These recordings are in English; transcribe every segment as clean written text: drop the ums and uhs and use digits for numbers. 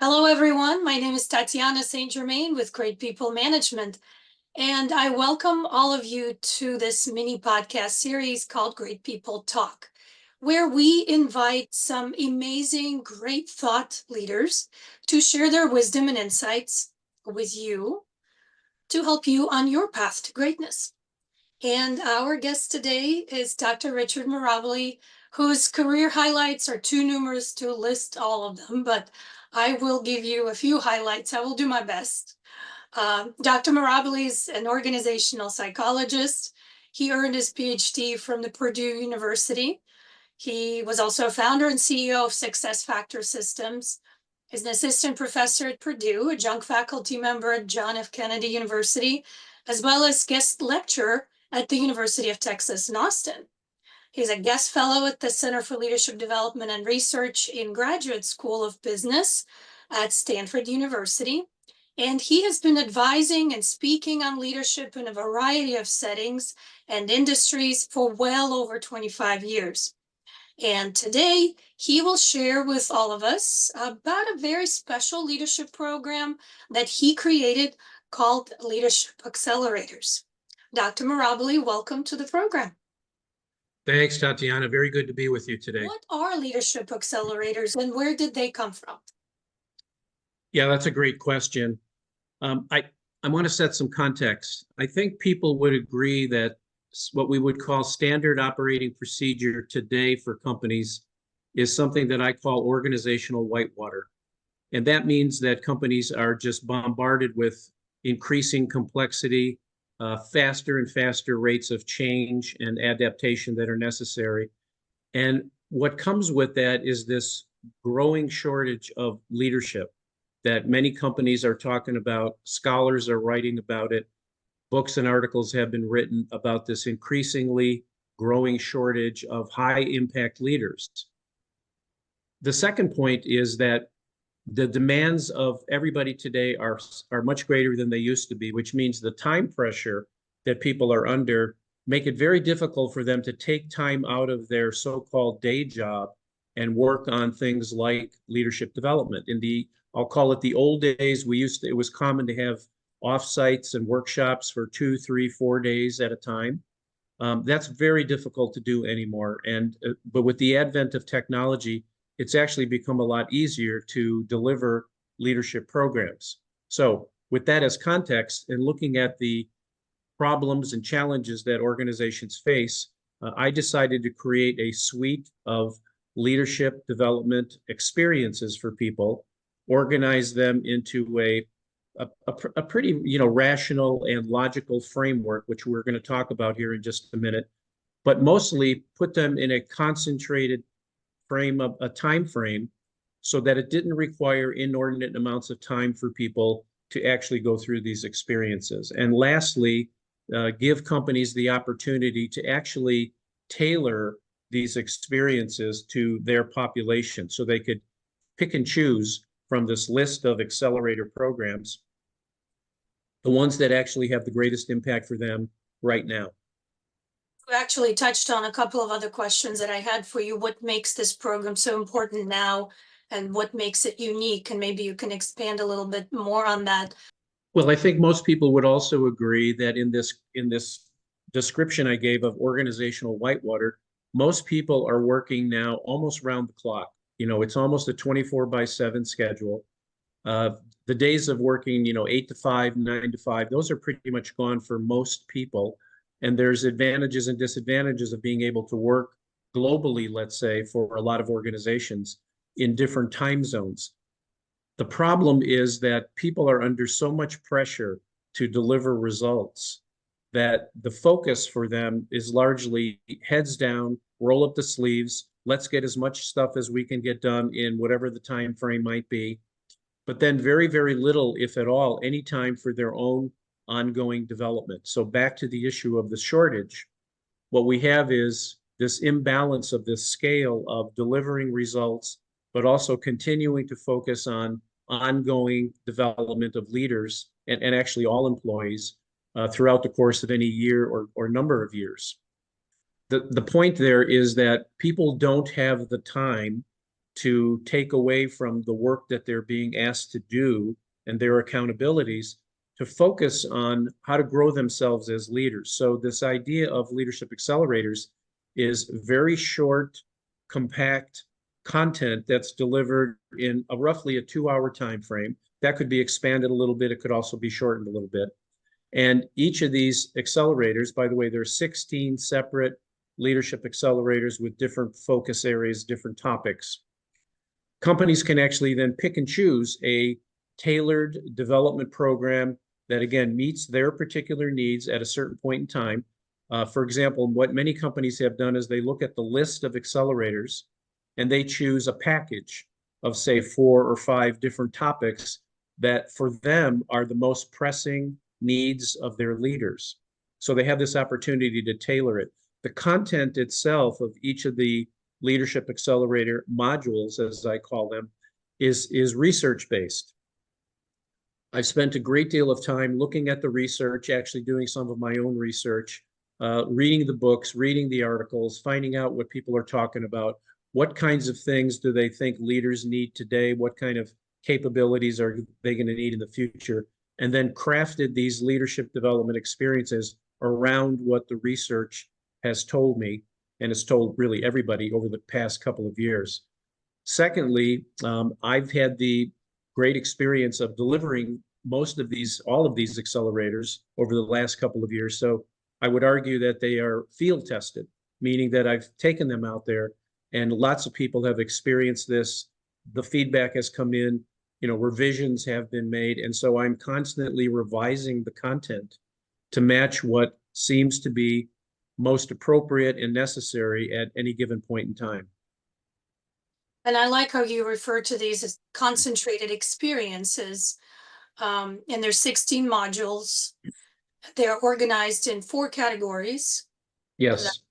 Hello, everyone. My name is Tatyana St. Germain with Great People Management, and I welcome all of you to this mini podcast series called Great People Talk, where we invite some amazing, great thought leaders to share their wisdom and insights with you to help you on your path to greatness. And our guest today is Dr. Richard Mirabile, whose career highlights are too numerous to list all of them, but I will give you a few highlights. I will do my best. Dr. Mirabile is an organizational psychologist. He earned his PhD from the Purdue University. He was also a founder and CEO of Success Factor Systems. He's an assistant professor at Purdue, adjunct faculty member at John F. Kennedy University, as well as guest lecturer at the University of Texas in Austin. He's a guest fellow at the Center for Leadership Development and Research in Graduate School of Business at Stanford University. And he has been advising and speaking on leadership in a variety of settings and industries for well over 25 years. And today he will share with all of us about a very special leadership program that he created called Leadership Accelerators. Dr. Mirabile, welcome to the program. Thanks, Tatyana. Very good to be with you today. What are Leadership Accelerators and where did they come from? Yeah, that's a great question. I want to set some context. I think people would agree that what we would call standard operating procedure today for companies is something that I call organizational whitewater. And that means that companies are just bombarded with increasing complexity, faster and faster rates of change and adaptation that are necessary. And what comes with that is this growing shortage of leadership that many companies are talking about. Scholars are writing about it. Books and articles have been written about this increasingly growing shortage of high impact leaders. The second point is that the demands of everybody today are much greater than they used to be, which means the time pressure that people are under make it very difficult for them to take time out of their so-called day job and work on things like leadership development. I'll call it the old days, it was common to have offsites and workshops for 2, 3, 4 days at a time. That's very difficult to do anymore. But with the advent of technology, it's actually become a lot easier to deliver leadership programs. So with that as context and looking at the problems and challenges that organizations face, I decided to create a suite of leadership development experiences for people, organize them into a pretty rational and logical framework, which we're going to talk about here in just a minute, but mostly put them in a concentrated time frame so that it didn't require inordinate amounts of time for people to actually go through these experiences. And lastly, give companies the opportunity to actually tailor these experiences to their population so they could pick and choose from this list of accelerator programs the ones that actually have the greatest impact for them right now. You actually touched on a couple of other questions that I had for you. What makes this program so important now and what makes it unique? And maybe you can expand a little bit more on that. Well, I think most people would also agree that in this description I gave of organizational whitewater, most people are working now almost round the clock. It's almost a 24/7 schedule. The days of working, 8 to 5, 9 to 5, those are pretty much gone for most people. And there's advantages and disadvantages of being able to work globally, let's say, for a lot of organizations in different time zones. The problem is that people are under so much pressure to deliver results that the focus for them is largely heads down, roll up the sleeves, let's get as much stuff as we can get done in whatever the time frame might be. But then very, very little, if at all, any time for their own ongoing development. So back to the issue of the shortage, what we have is this imbalance of this scale of delivering results, but also continuing to focus on ongoing development of leaders and actually all employees throughout the course of any year or number of years. The point there is that people don't have the time to take away from the work that they're being asked to do and their accountabilities to focus on how to grow themselves as leaders. So this idea of leadership accelerators is very short, compact content that's delivered in roughly a 2-hour time frame. That could be expanded a little bit. It could also be shortened a little bit. And each of these accelerators, by the way, there are 16 separate leadership accelerators with different focus areas, different topics. Companies can actually then pick and choose a tailored development program that, again, meets their particular needs at a certain point in time. For example, what many companies have done is they look at the list of accelerators and they choose a package of, say, 4 or 5 different topics that for them are the most pressing needs of their leaders. So they have this opportunity to tailor it. The content itself of each of the leadership accelerator modules, as I call them, is research-based. I've spent a great deal of time looking at the research, actually doing some of my own research, reading the books, reading the articles, finding out what people are talking about. What kinds of things do they think leaders need today? What kind of capabilities are they going to need in the future? And then crafted these leadership development experiences around what the research has told me and has told really everybody over the past couple of years. Secondly, I've had the great experience of delivering all of these accelerators over the last couple of years. So I would argue that they are field tested, meaning that I've taken them out there and lots of people have experienced this. The feedback has come in, revisions have been made. And so I'm constantly revising the content to match what seems to be most appropriate and necessary at any given point in time. And I like how you refer to these as concentrated experiences. And there's 16 modules. They're organized in 4 categories. Yes.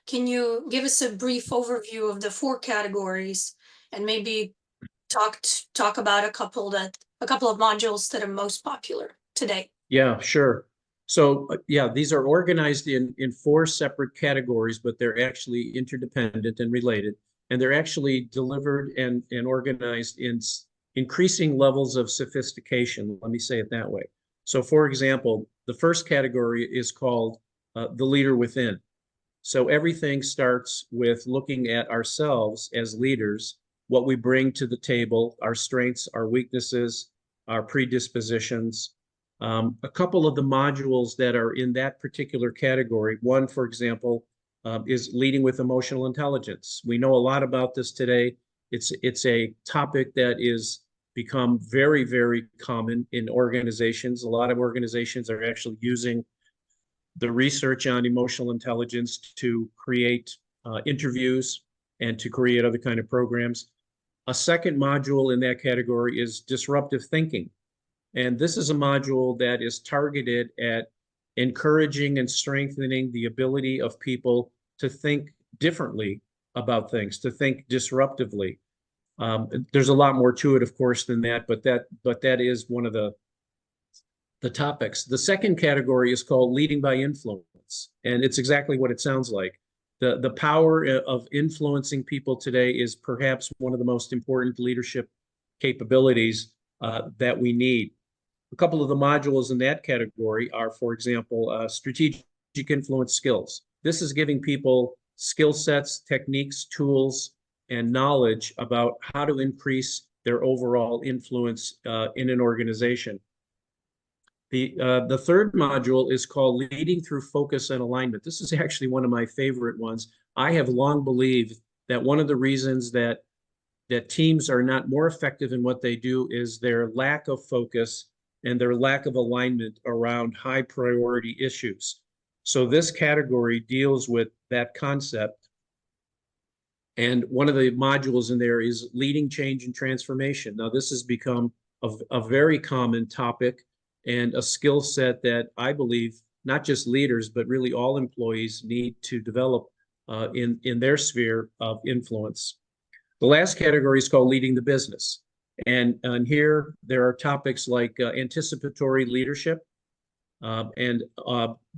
Can you give us a brief overview of the 4 categories and maybe talk about a couple of modules that are most popular today? Yeah, sure. So yeah, these are organized in 4 separate categories, but they're actually interdependent and related. And they're actually delivered and organized in increasing levels of sophistication. Let me say it that way. So for example, the first category is called the leader within. So everything starts with looking at ourselves as leaders, what we bring to the table, our strengths, our weaknesses, our predispositions. A couple of the modules that are in that particular category, one, for example, is leading with emotional intelligence. We know a lot about this today. It's a topic that is become very, very common in organizations. A lot of organizations are actually using the research on emotional intelligence to create interviews and to create other kind of programs. A second module in that category is disruptive thinking. And this is a module that is targeted at encouraging and strengthening the ability of people to think differently about things, to think disruptively. There's a lot more to it, of course, than that, but that is one of the topics. The second category is called leading by influence, and it's exactly what it sounds like. The power of influencing people today is perhaps one of the most important leadership capabilities that we need. A couple of the modules in that category are, for example, strategic influence skills. This is giving people skill sets, techniques, tools, and knowledge about how to increase their overall influence in an organization. The third module is called Leading Through Focus and Alignment. This is actually one of my favorite ones. I have long believed that one of the reasons that teams are not more effective in what they do is their lack of focus and their lack of alignment around high priority issues. So this category deals with that concept. And one of the modules in there is leading change and transformation. Now, this has become a very common topic and a skill set that I believe not just leaders, but really all employees need to develop in their sphere of influence. The last category is called leading the business. And here there are topics like anticipatory leadership and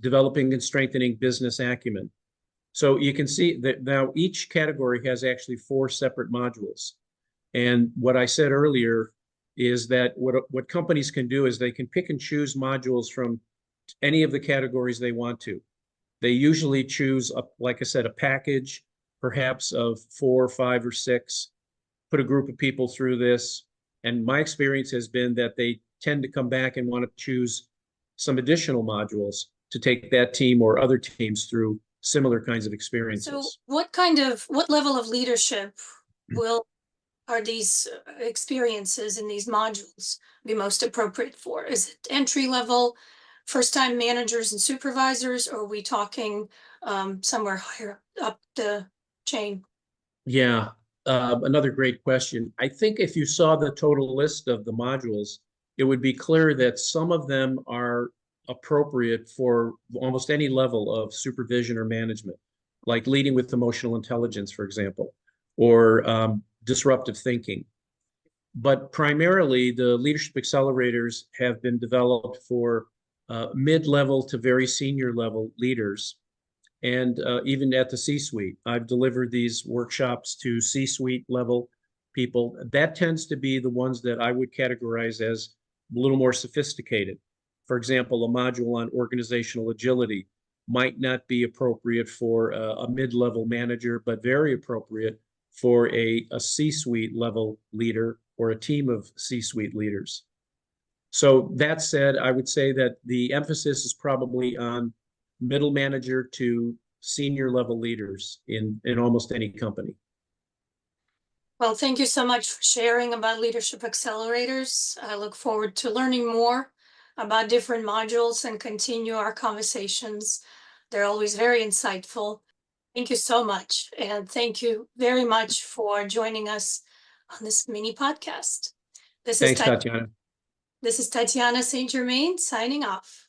developing and strengthening business acumen. So you can see that now each category has actually 4 separate modules. And what I said earlier is that what companies can do is they can pick and choose modules from any of the categories they want to. They usually choose, like I said, a package, perhaps of 4, 5, or 6, put a group of people through this. And my experience has been that they tend to come back and want to choose some additional modules to take that team or other teams through similar kinds of So experiences. what level of leadership are these experiences in these modules be most appropriate for? Is it entry level, first time managers and supervisors, or are we talking somewhere higher up the chain? Yeah, another great question. I think if you saw the total list of the modules, it would be clear that some of them are appropriate for almost any level of supervision or management, like leading with emotional intelligence, for example, or disruptive thinking. But primarily, the leadership accelerators have been developed for mid-level to very senior level leaders, and even at the C-suite. I've delivered these workshops to C-suite level people. That tends to be the ones that I would categorize as a little more sophisticated. For example, a module on organizational agility might not be appropriate for a mid-level manager, but very appropriate for a C-suite level leader or a team of C-suite leaders. So that said, I would say that the emphasis is probably on middle manager to senior level leaders in almost any company. Well, thank you so much for sharing about Leadership Accelerators. I look forward to learning more about different modules and continue our conversations. They're always very insightful. Thank you so much. And thank you very much for joining us on this mini podcast. Thanks, Tatyana. This is Tatyana St. Germain signing off.